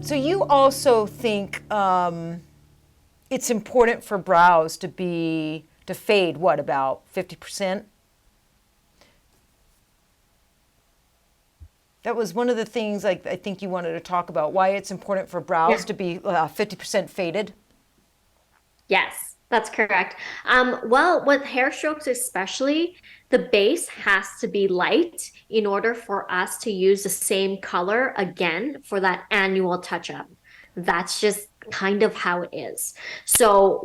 So you also think it's important for brows to fade, what, about 50%? That was one of the things I think you wanted to talk about, why it's important for brows Yeah. to be 50% faded. Yes, that's correct. Well, with hair strokes especially, the base has to be light in order for us to use the same color again for that annual touch-up. That's just kind of how it is. So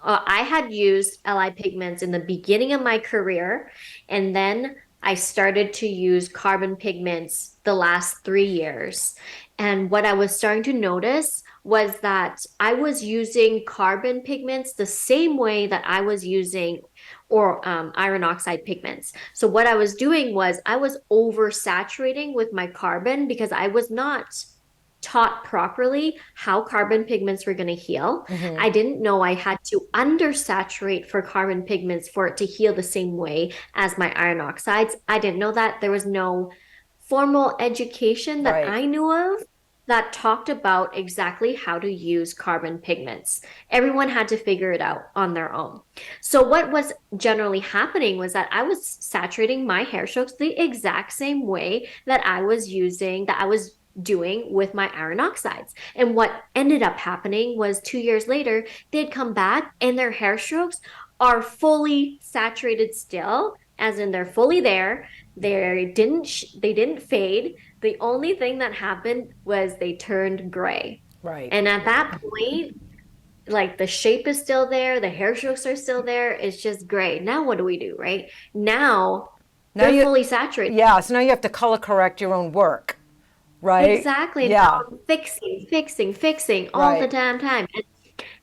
I had used LI pigments in the beginning of my career, and then I started to use carbon pigments the last 3 years. And what I was starting to notice was that I was using carbon pigments the same way that I was using or iron oxide pigments. So what I was doing was I was oversaturating with my carbon because I was not taught properly how carbon pigments were going to heal. Mm-hmm. I didn't know I had to undersaturate for carbon pigments for it to heal the same way as my iron oxides. I didn't know that. There was no formal education that Right. I knew of that talked about exactly how to use carbon pigments. Everyone had to figure it out on their own. So, what was generally happening was that I was saturating my hair strokes the exact same way that I was doing with my iron oxides. And what ended up happening was 2 years later, they'd come back and their hair strokes are fully saturated still, as in they're fully there. They didn't fade. The only thing that happened was they turned gray. Right. And at that point, like the shape is still there, the hair strokes are still there. It's just gray. Now what do we do, right? Now Now they're you, fully saturated. yeah, so now you have to color correct your own work, right? Exactly. Now Yeah, I'm fixing all the right. damn time.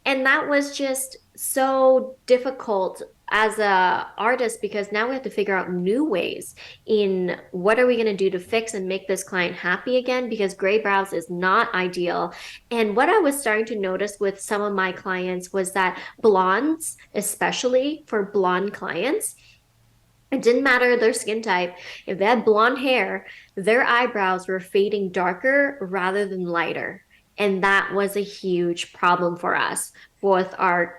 And that was just so difficult as a artist because now we have to figure out new ways in what are we going to do to fix and make this client happy again because gray brows is not ideal. And what I was starting to notice with some of my clients was that blondes, especially for blonde clients, it didn't matter their skin type. If they had blonde hair, their eyebrows were fading darker rather than lighter. And that was a huge problem for us with our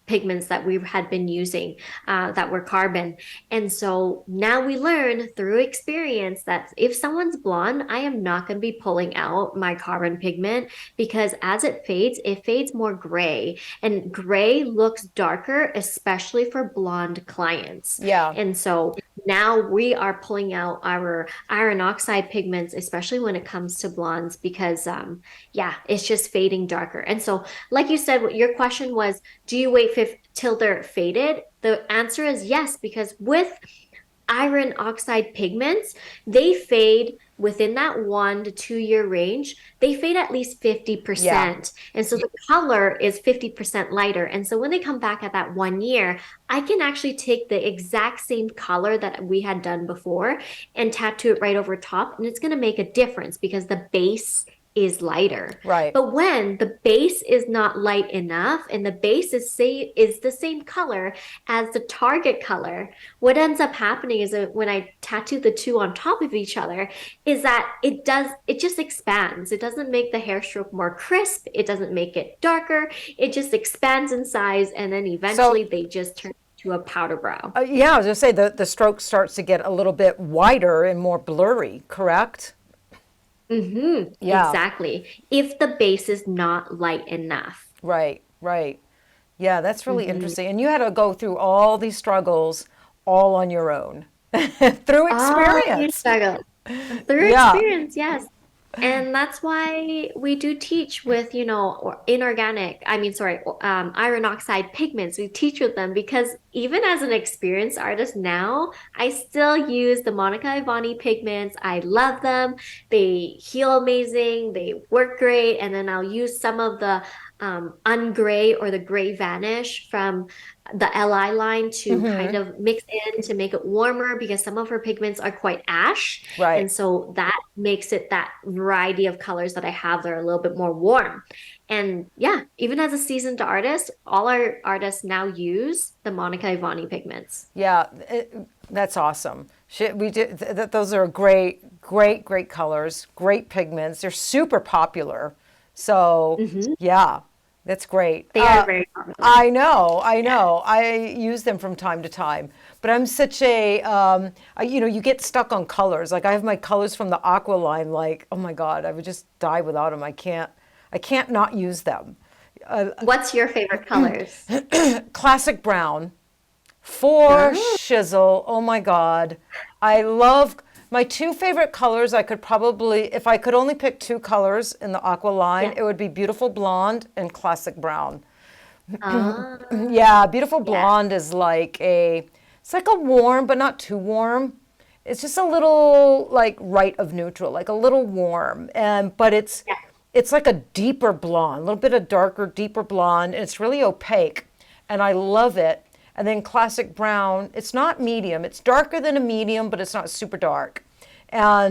pigments that we had been using that were carbon. And so now we learn through experience that if someone's blonde, I am not going to be pulling out my carbon pigment because as it fades more gray. And gray looks darker, especially for blonde clients. Yeah. And so now we are pulling out our iron oxide pigments, especially when it comes to blondes, because yeah, it's just fading darker. And so, like you said, what your question was, do you wait till they're faded? The answer is yes, because with iron oxide pigments, they fade within that 1 to 2 year range. They fade at least Yeah. 50%. And so the color is 50% lighter. And so when they come back at that 1 year, I can actually take the exact same color that we had done before and tattoo it right over top. And it's going to make a difference because the base is lighter. Right. But when the base is not light enough and the base is the same color as the target color, what ends up happening is that when I tattoo the two on top of each other, is that it just expands. It doesn't make the hair stroke more crisp. It doesn't make it darker. It just expands in size, and then So, eventually they just turn to a powder brow. yeah, I was gonna say the stroke starts to get a little bit wider and more blurry, correct? Yeah. Exactly. If the base is not light enough. Right. Right. Yeah, that's really Mm-hmm. interesting. And you had to go through all these struggles all on your own through Oh, you experience. struggle. Through Yeah. experience, yes. And that's why we do teach with, inorganic, I mean, sorry, iron oxide pigments. We teach with them because even as an experienced artist now, I still use the Monica Ivani pigments. I love them. They heal amazing. They work great. And then I'll use some of the ungray or the gray vanish from the LI line to kind Mm-hmm. of mix in to make it warmer because some of her pigments are quite ash. Right. And so that makes it that variety of colors that I have that are a little bit more warm. And yeah, even as a seasoned artist, all our artists now use the Monica Ivani pigments. Yeah, that's awesome. We did, those are great, great colors, great pigments. They're super popular. So, Hmm. yeah, that's great. They are very popular. I know. I use them from time to time. But I'm such a, you get stuck on colors. Like I have my colors from the Aqua line. Like, oh my God, I would just die without them. I can't not use them. What's your favorite colors? Classic brown, for Oh, shizzle. Oh my God. I love my two favorite colors. I could probably, if I could only pick two colors in the aqua line, yeah. it would be beautiful blonde and classic brown. Ah, Yeah, beautiful yeah. blonde is it's like a warm, but not too warm. It's just a little like right of neutral, like a little warm, but Yeah. it's like a deeper blonde, a little bit of darker, deeper blonde, and it's really opaque, and I love it. And then classic brown, it's not medium. It's darker than a medium, but it's not super dark.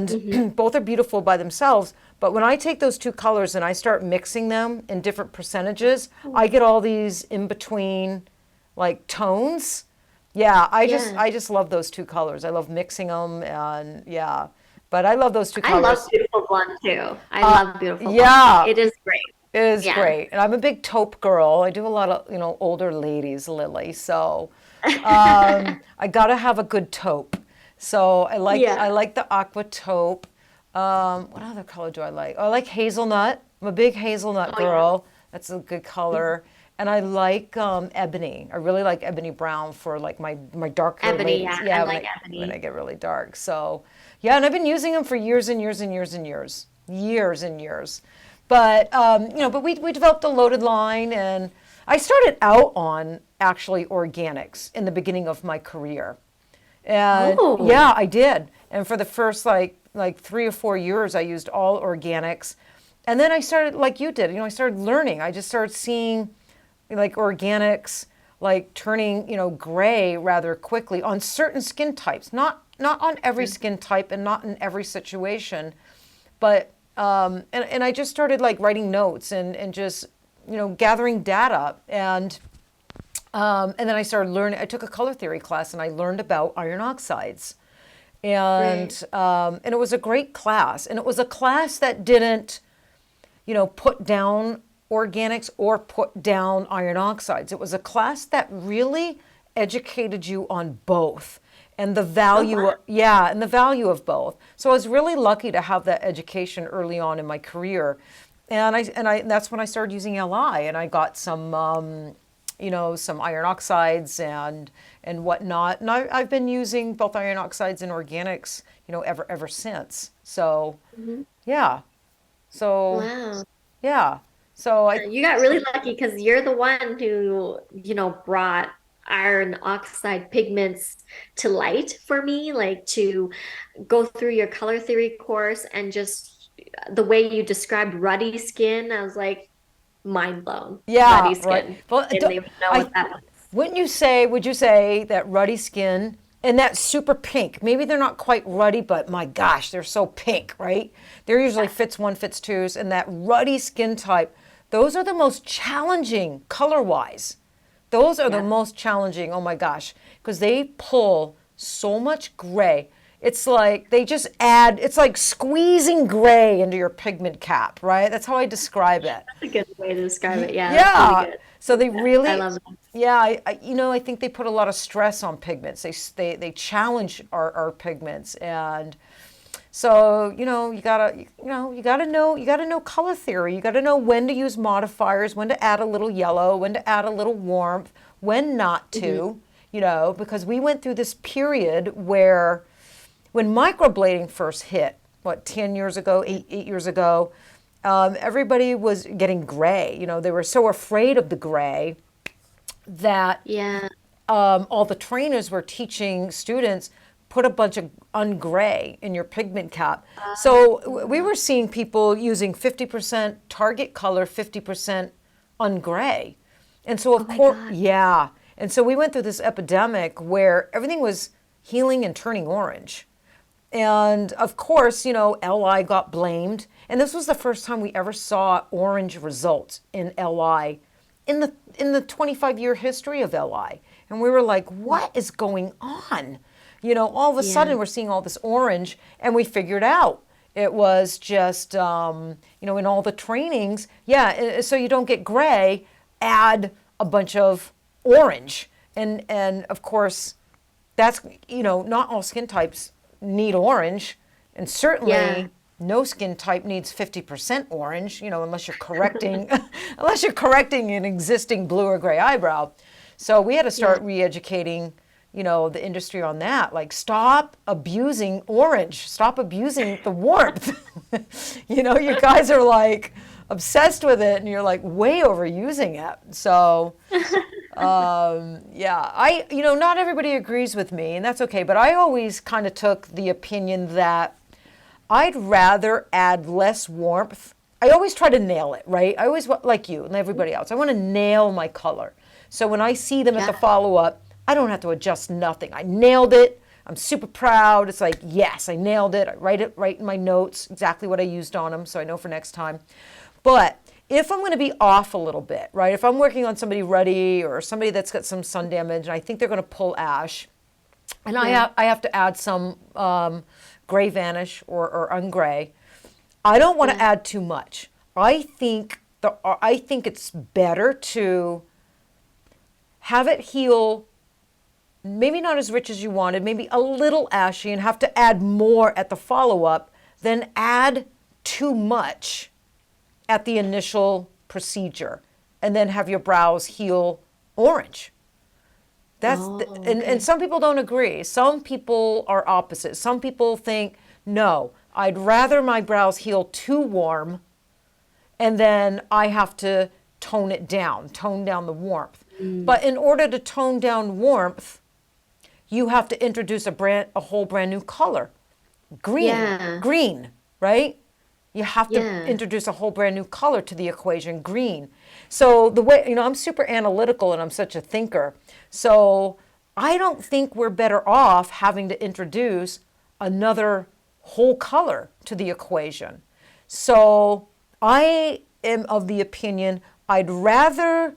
Hmm. And both are beautiful by themselves. But when I take those two colors and I start mixing them in different percentages, I get all these in between like tones. Yeah, Yeah. I just love those two colors. I love mixing them and yeah. But I love those two I love colors. beautiful blonde too. I love beautiful blonde. Yeah, It is great. it is Yeah. great. And I'm a big taupe girl. I do a lot of, older ladies, Lily. So I gotta have a good taupe. So Yeah. I like the aqua taupe. What other color do I like? Oh, I like hazelnut. I'm a big hazelnut Oh yeah. girl. That's a good color. And I like ebony. I really like ebony brown for like my darker Ebony, ladies. yeah. I Yeah, like when I ebony. get really dark. So yeah, and I've been using them for years and years and years and years, years and years. But but we developed a loaded line, and I started out on actually organics in the beginning of my career. And Oh, yeah, I did. And for the first like 3 or 4 years, I used all organics. And then I started like you did. I started learning. I just started seeing like organics like turning gray rather quickly on certain skin types. Not on every skin type and not in every situation, but and I just started like writing notes and just gathering data and then I started learning. I took a color theory class and I learned about iron oxides. right. And it was a great class. And it was a class that didn't, put down organics or put down iron oxides. It was a class that really educated you on both and the Oh, value, wow. yeah, and the value of both. So I was really lucky to have that education early on in my career. And that's when I started using LI and I got some some iron oxides and whatnot. And I've been using both iron oxides and organics, ever since. So Mhm. yeah, so Wow. yeah, so I You got really lucky because you're the one who, brought iron oxide pigments to light for me, like to go through your color theory course and just the way you described ruddy skin, I was like mind blown. yeah, Ruddy right. skin. Well, Didn't even know I what that was. would you say that ruddy skin and that super pink? Maybe they're not quite ruddy, but my gosh, they're so pink, right? They're usually Yeah. fits one, fits twos, and that ruddy skin type. Those are the most challenging color wise. Those are the Yeah. most challenging, oh my gosh, because they pull so much gray. It's like they just add, it's like squeezing gray into your pigment cap, right? That's how I describe it. That's a good way to describe it. Yeah, that's really Yeah. good. So they Yeah, I really, love that. yeah, I think they put a lot of stress on pigments. They challenge our pigments, and so you gotta know color theory. You gotta know when to use modifiers, when to add a little yellow, when to add a little warmth, when not Mhm. to. Because we went through this period where when microblading first hit, what, 10 years ago, 8 years ago, everybody was getting gray. They were so afraid of the gray that Yeah. all the trainers were teaching students put a bunch of ungray in your pigment cap. So we Uh, were seeing people using 50% target color, 50% ungray. And so oh of my course, God. yeah. And so we went through this epidemic where everything was healing and turning orange. And of course, LI got blamed. And this was the first time we ever saw orange results in LI in the 25-year history of LI. And we were like, what is going on? All of a Yeah. sudden we're seeing all this orange, and we figured out it was just, in all the trainings, so you don't get gray, add a bunch of orange. And of course, that's, not all skin types need orange, and Yeah. certainly no skin type needs 50% orange, unless you're correcting, unless you're correcting an existing blue or gray eyebrow. So we had to Yeah. start re-educating, the industry on that. Like, stop abusing orange, stop abusing the warmth. You guys are like obsessed with it, and you're like way overusing it. So, not everybody agrees with me, and that's okay. But I always kind of took the opinion that I'd rather add less warmth. I always try to nail it, right? I always, like you and everybody else, I want to nail my color. So when I see them at the Yeah. follow-up, I don't have to adjust nothing. I nailed it. I'm super proud. It's like, yes, I nailed it. I write it right in my notes, exactly what I used on them, so I know for next time. But if I'm going to be off a little bit, right? If I'm working on somebody ruddy or somebody that's got some sun damage and I think they're going to pull ash, and Yeah. I have to add some gray vanish or ungray, I don't want to Yeah. add too much. I think it's better to have it heal, maybe not as rich as you wanted, maybe a little ashy, and have to add more at the follow-up than add too much at the initial procedure and then have your brows heal orange. And Okay. some people don't agree. Some people are opposite. Some people think, no, I'd rather my brows heal too warm, and then I have to tone down the warmth. But in order to tone down warmth, you have to introduce a whole brand new color. Yeah. Green, right? You have to Yeah. introduce a whole brand new color to the equation, green. So the way, I'm super analytical and I'm such a thinker. So I don't think we're better off having to introduce another whole color to the equation. So I am of the opinion I'd rather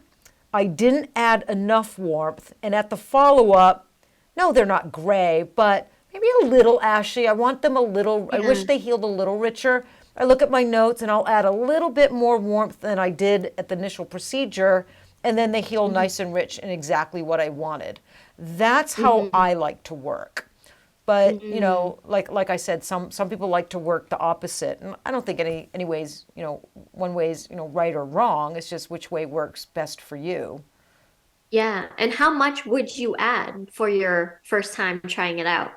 I didn't add enough warmth, and at the follow-up, no, they're not gray, but maybe a little ashy. I want them a little, I wish Yeah. they healed a little richer. I look at my notes and I'll add a little bit more warmth than I did at the initial procedure, and then they heal nice and rich and exactly what I wanted. That's how Mm-hmm. I like to work. But Mm-hmm. like I said, some people like to work the opposite, and I don't think any ways, one way's right or wrong. It's just which way works best for you. Yeah. And how much would you add for your first time trying it out?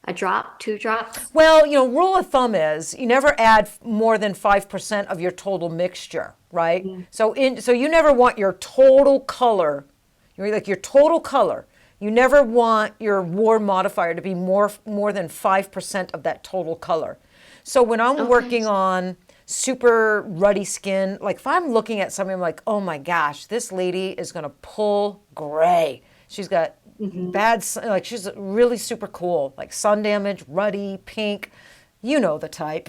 A drop, two drops? Well, rule of thumb is you never add more than 5% of your total mixture, right? Mm. So you never want your total color, your total color. You never want your warm modifier to be more than 5% of that total color. So when I'm Okay. working on super ruddy skin, like if I'm looking at something, I'm like, oh my gosh, this lady is gonna pull gray. She's got Hmm. like she's really super cool, like sun damage, ruddy, pink. You know the type.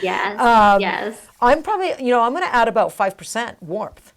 Yes. Yes. I'm probably, I'm going to add about 5% warmth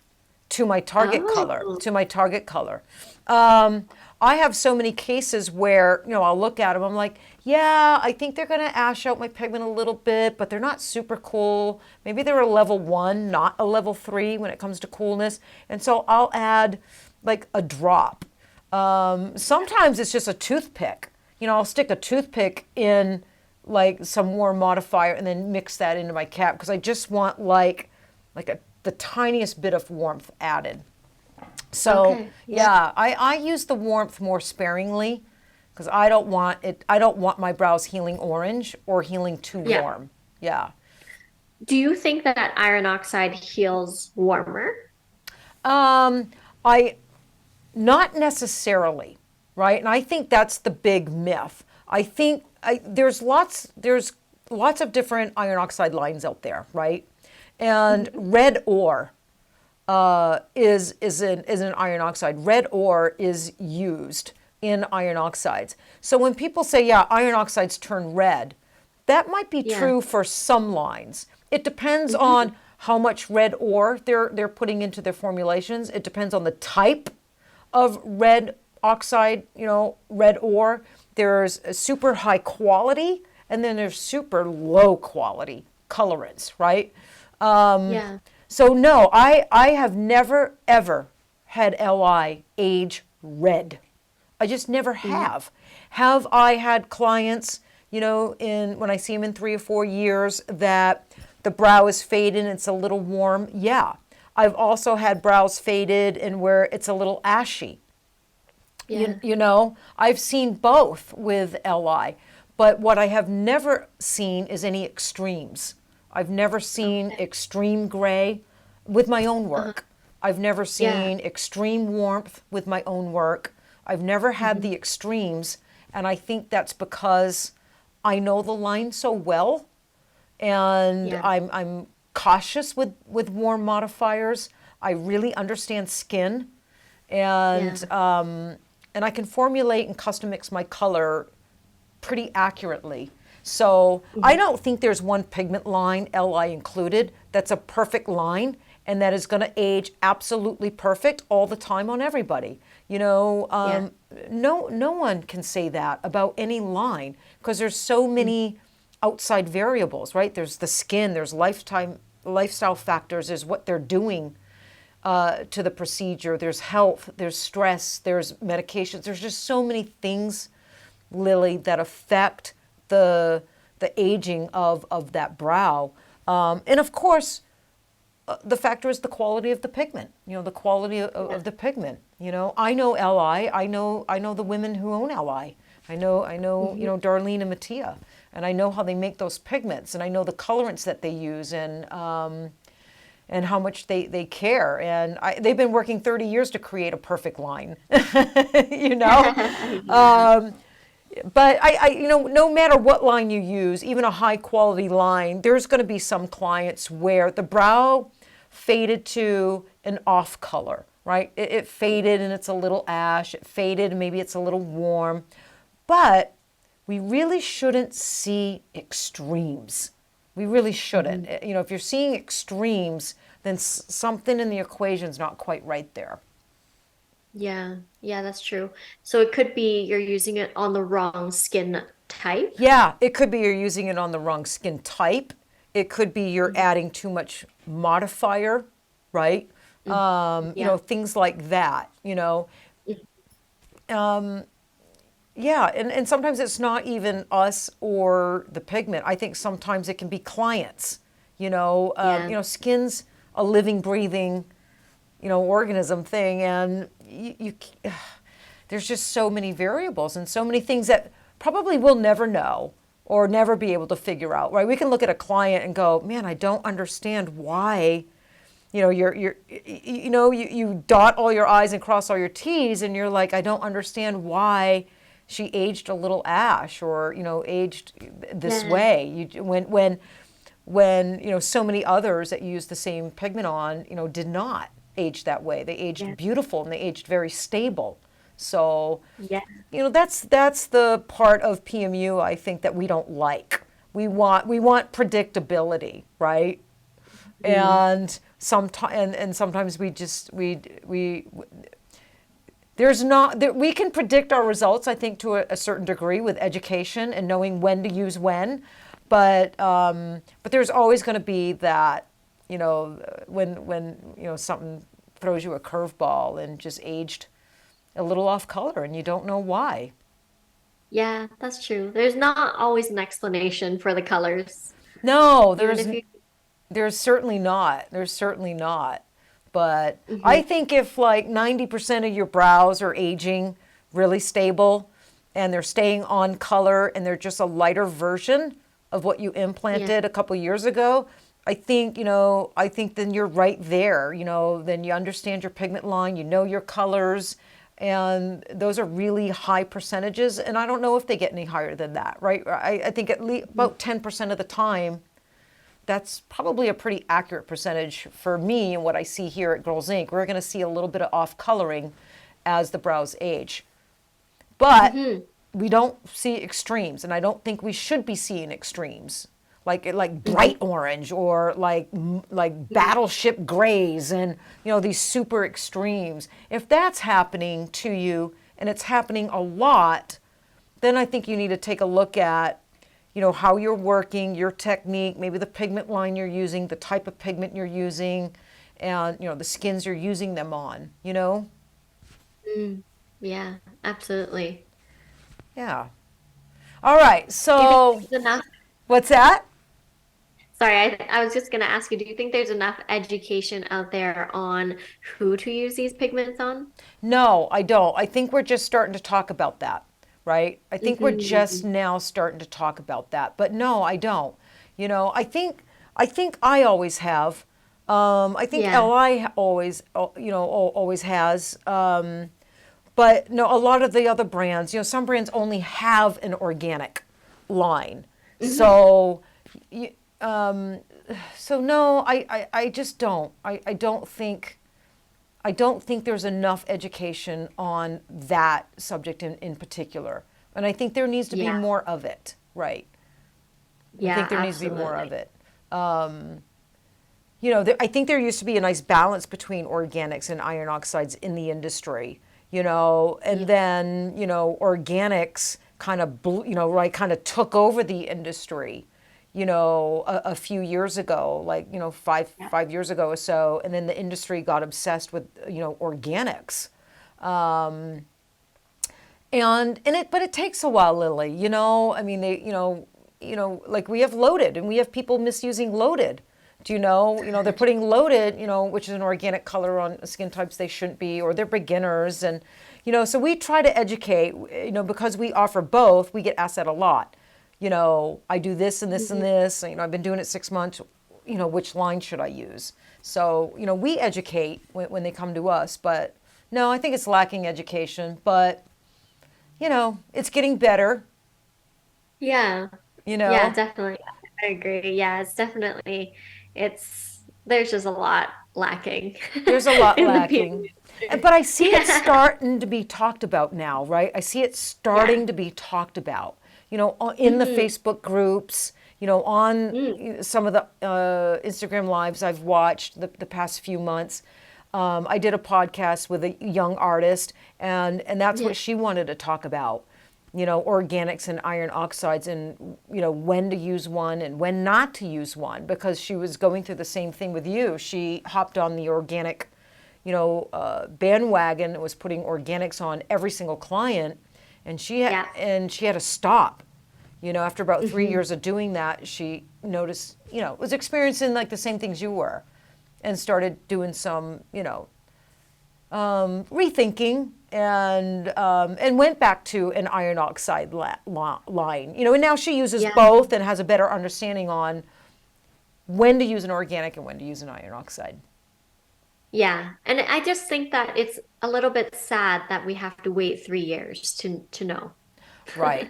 to my target color, Oh. I have so many cases where, I'll look at them, I'm like, yeah, I think they're going to ash out my pigment a little bit, but they're not super cool. Maybe they're a level 1, not a level 3 when it comes to coolness. And so I'll add like a drop. Sometimes it's just a toothpick. I'll stick a toothpick in like some warm modifier and then mix that into my cap because I just want the tiniest bit of warmth added. So Okay. Yeah. yeah, I use the warmth more sparingly because I don't want it. I don't want my brows healing orange or healing too Yeah. warm. Yeah. Do you think that iron oxide heals warmer? I Not necessarily, right? And I think that's the big myth. I think there's lots of different iron oxide lines out there, right? And Mhm. red ore is an iron oxide. Red ore is used in iron oxides. So when people say, yeah, iron oxides turn red, that might be Yeah. true for some lines. It depends Mhm. on how much red ore they're putting into their formulations. It depends on the type of red oxide, red ore. there's a super high quality, and then there's super low quality colorants, right? Yeah. So no, I have never ever had LI age red. I just never have. Have I had clients, in when I see them in 3 or 4 years, that the brow is faded and it's a little warm? Yeah. I've also had brows faded and where it's a little ashy. Yeah. I've seen both with LI, but what I have never seen is any extremes. I've never seen Okay. extreme gray with my own Uh-huh. work. I've never Yeah. seen extreme warmth with my own work. I've never had Hmm. the extremes, and I think that's because I know the line so well, and Yeah. I'm cautious with warm modifiers. I really understand skin, Yeah. and I can formulate and custom mix my color pretty accurately. So I Hmm. don't think there's one pigment line, LI included, that's a perfect line and that is going to age absolutely perfect all the time on everybody. Yeah. No one can say that about any line because there's so many outside variables, right? There's the skin, there's lifestyle factors, there's what they're doing to the procedure, there's health, there's stress, there's medications. There's just so many things, Lily, that affect the aging of that brow. And of course, the factor is the quality of the pigment. The quality Yeah. of the pigment. I know Li. I know the women who own Li. I know Hmm. Darlene and Mattia, and I know how they make those pigments, and I know the colorants that they use, and how much they care. And they've been working 30 years to create a perfect line. you know. Yeah. But no matter what line you use, even a high quality line, there's going to be some clients where the brow faded to an off color, right? It faded and it's a little ash. It faded and maybe it's a little warm. But we really shouldn't see extremes. We really shouldn't. Hmm. If you're seeing extremes, then something in the equation's not quite right there. Yeah. Yeah, that's true. So it could be you're using it on the wrong skin type. Yeah, it could be you're using it on the wrong skin type. It could be you're Mhm. adding too much modifier, right? Mhm. Yeah. Things like that, Yeah, and sometimes it's not even us or the pigment. I think sometimes it can be clients. Yeah. Skin's a living, breathing, organism thing, and there's just so many variables and so many things that probably we'll never know or never be able to figure out, right? We can look at a client and go, man, I don't understand why, you dot all your I's and cross all your T's, and you're like, I don't understand why she aged a little ash or, aged this Yeah. way. When so many others that used the same pigment on, did not age that way. They Yeah. aged beautiful and they aged very stable. So, Yeah. that's the part of PMU I think that we don't like. We want predictability, right? Mhm. And sometimes we there's not there, we can predict our results, I think, to a certain degree with education and knowing when to use when, but there's always going to be that, when something throws you a curveball and just aged a little off color and you don't know why. Yeah, that's true. There's not always an explanation for the colors, No, even there's if you. there's certainly not. There's certainly not. But I Mhm. think if like 90% of your brows are aging really stable and they're staying on color and they're just a lighter version of what you Yeah. implanted a couple years ago, I think then you're right there. Then you understand your pigment line, you know your colors, and those are really high percentages. And I don't know if they get any higher than that, right? I think at least Mhm. about 10% of the time that's probably a pretty accurate percentage for me and what I see here at Girlz Inc. We're going to see a little bit of off coloring as the brows age. But Mhm. we don't see extremes, and I don't think we should be seeing extremes. Like Mhm. bright orange or like Yeah. battleship grays and these super extremes. If that's happening to you and it's happening a lot, then I think you need to take a look at, how you're working, your technique, maybe the pigment line you're using, the type of pigment you're using, and, the skins you're using them on. Mm, yeah, absolutely. Yeah. All right. Do you think So, there's enough? what's that? Sorry, I was just going to ask you, do you think there's enough education out there on who to use these pigments on? No, I don't. I think we're just starting to talk about that, right? I think we're just Hmm. now starting to talk about that. But no, I don't. I think I always have. I think Yeah. Li always, always has. But no, a lot of the other brands, some brands only have an organic line. Hmm. So, y- um, so no, I just don't. I don't think there's enough education on that subject in particular. And I think there needs to be Yeah. more of it, right? I Yeah, think there needs to be more of absolutely. it. I think there used to be a nice balance between organics and iron oxides in the industry, Yeah. and then, organics kind of, right, kind of took over the industry, a few years ago, like, five, Yeah. 5 years ago or so. And then the industry got obsessed with, organics. But it takes a while, Lily, I mean, like we have loaded and we have people misusing loaded. Do they're putting loaded, which is an organic color on skin types they shouldn't be, or they're beginners. And, so we try to educate, because we offer both, we get asked that a lot. I do this and this and Mhm. this, I've been doing it 6 months, which line should I use? So, we educate when they come to us, but no, I think it's lacking education, but, it's getting better, Yeah. you Yeah, know? definitely. I agree. Yeah, it's definitely there's just a lot lacking There's a lot in the beauty lacking. industry. But I see it Yeah. starting to be talked about now, right? I see it Yeah. starting to be talked about, in the Hmm. Facebook groups, on some of the Instagram lives I've watched the past few months. I did a podcast with a young artist, and that's Yeah. what she wanted to talk about, organics and iron oxides, and, when to use one and when not to use one, because she was going through the same thing with you. She hopped on the organic, bandwagon and was putting organics on every single client, and Yeah. she had to stop. After about three Hmm. years of doing that, she noticed, was experiencing like the same things you were, and started doing some, rethinking, and went back to an iron oxide line. And now she uses Yeah. both and has a better understanding on when to use an organic and when to use an iron oxide. Yeah. And I just think that it's a little bit sad that we have to wait 3 years to know. Right.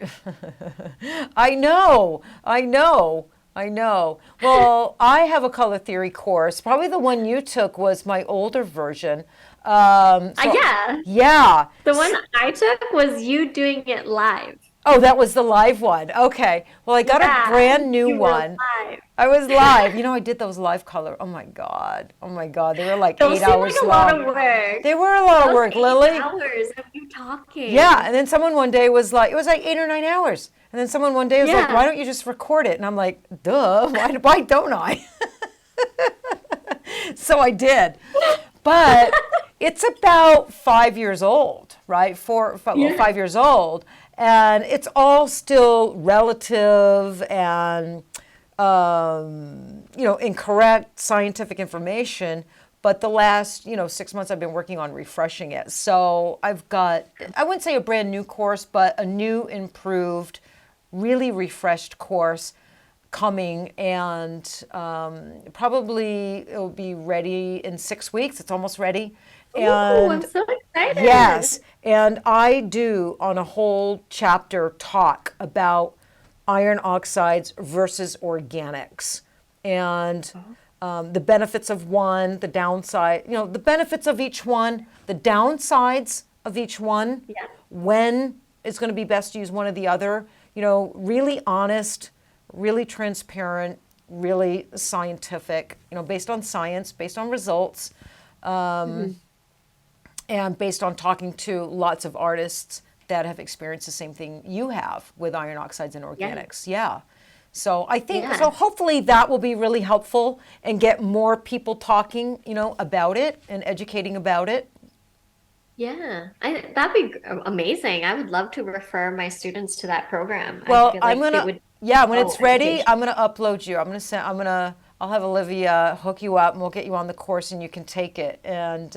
I know. I know. I know. Well, I have a color theory course. Probably the one you took was my older version. So, Yeah. yeah. The one I took was you doing it live. Oh, that was the live one. Okay. Well, I got a Yeah. brand new You were one. live. I was live. I did those live color. Oh my God. Oh my God. They were like Those eight seem like hours a lot long. of work. They were a lot of Those work, eight Lily. hours of you Yeah. talking. And then someone one day was like, it was like 8 or 9 hours. And then someone one day was like, why Yeah. don't you just record it? And I'm like, duh, why don't I? So I did. But it's about 5 years old, right? Well, Yeah. 5 years old. And it's all still relative and, incorrect scientific information. But the last, 6 months I've been working on refreshing it. So I've got, I wouldn't say a brand new course, but a new, improved, really refreshed course coming, and probably it'll be ready in 6 weeks. It's almost ready. Ooh, I'm And so excited. yes, and I do on a whole chapter talk about iron oxides versus organics, and the benefits of one, the downside, the benefits of each one, the downsides of each one, Yeah. when it's going to be best to use one or the other, really honest, really transparent, really scientific, based on science, based on results, Mhm. and based on talking to lots of artists that have experienced the same thing you have with iron oxides and organics. Yeah. So I think, so hopefully that will be really helpful and get more people talking, about it and educating about it. Yeah, that'd be amazing. I would love to refer my students to that program. I Well, feel I'm like it gonna, would yeah, when it's ready, education. I'm gonna upload you. I'll have Olivia hook you up and we'll get you on the course and you can take it. And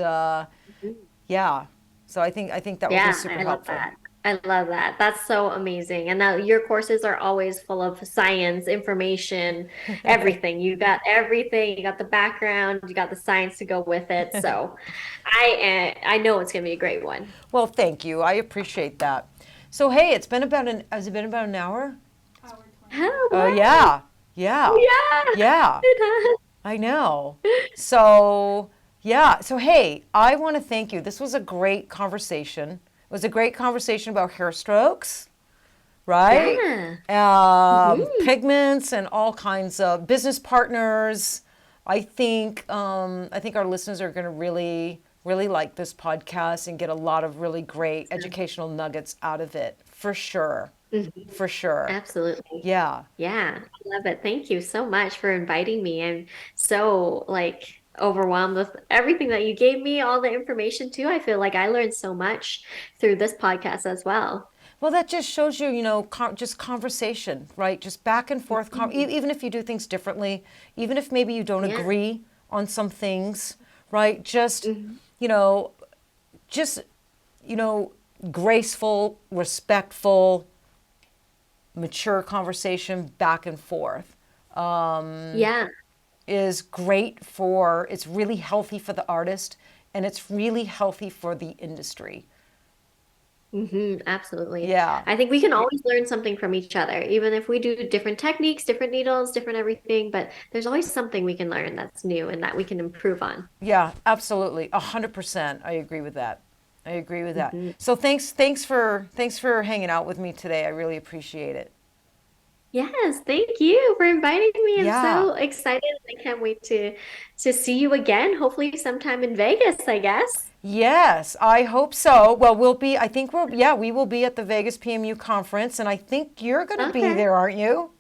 yeah, so I think that will be Yeah, super I love helpful. that. I love that. That's so amazing. And now your courses are always full of science, information, everything. You got everything. You got the background, you got the science to go with it. So I know it's gonna be a great one. Well, thank you. I appreciate that. So hey, has it been about an hour? Oh, Oh wow. yeah, yeah, Yeah, yeah. it I know. So, yeah. So, hey, I want to thank you. This was a great conversation. It was a great conversation about hair strokes, right? has. Yeah. Pigments and all kinds of business partners. I think our listeners are going to really, really like this podcast and get a lot of really great educational nuggets out of it, for sure. Mhm. For sure. Absolutely. Yeah. Yeah, I love it. Thank you so much for inviting me. I'm so overwhelmed with everything that you gave me, all the information too. I feel like I learned so much through this podcast as well. Well, that just shows you, just conversation, right? Just back and forth, Mhm. even if you do things differently, even if maybe you don't Yeah. agree on some things, right? Mhm. You know, just, you know, graceful, respectful, mature conversation back and forth Yeah. is it's really healthy for the artist and it's really healthy for the industry. Absolutely. Yeah. I think we can always learn something from each other, even if we do different techniques, different needles, different everything, but there's always something we can learn that's new and that we can improve on. Yeah, absolutely. 100%. I agree with that. I agree with that. hmm So thanks for hanging out with me today. I really appreciate it. Yes, thank you for inviting me. I'm Yeah. so excited. I can't wait to see you again, hopefully sometime in Vegas, I guess. Yes, I hope so. Well, I think we will be at the Vegas PMU conference and I think you're going to be Okay. there, aren't you?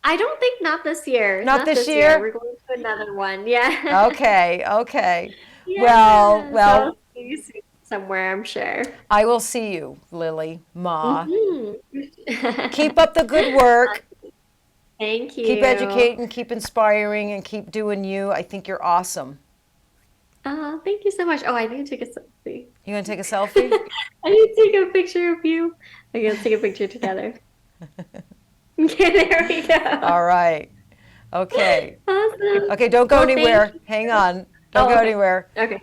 I don't think not this year. Not Not this this year. year? We're going to another one. Yeah. Okay, okay. Well, Yeah. So well, I'll see you soon somewhere, I'm sure. I will see you, Lily, Ma. hmm Keep up the good work. Thank Keep you. educating, keep inspiring, and keep doing you. I think you're awesome. Thank you so much. Oh, I need to take a selfie. You gonna take a selfie? I need to take a picture of you. We're gonna take a picture together. Okay, there we go. All right. Okay. Awesome. Okay, don't go Well, thank anywhere. you. Hang on. Don't Oh, go okay. anywhere. Okay.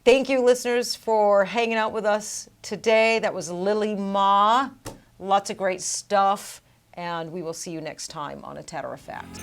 Thank you, listeners, for hanging out with us today. That was Lily Ma. Lots of great stuff. And we will see you next time on A Tatter-a-fact.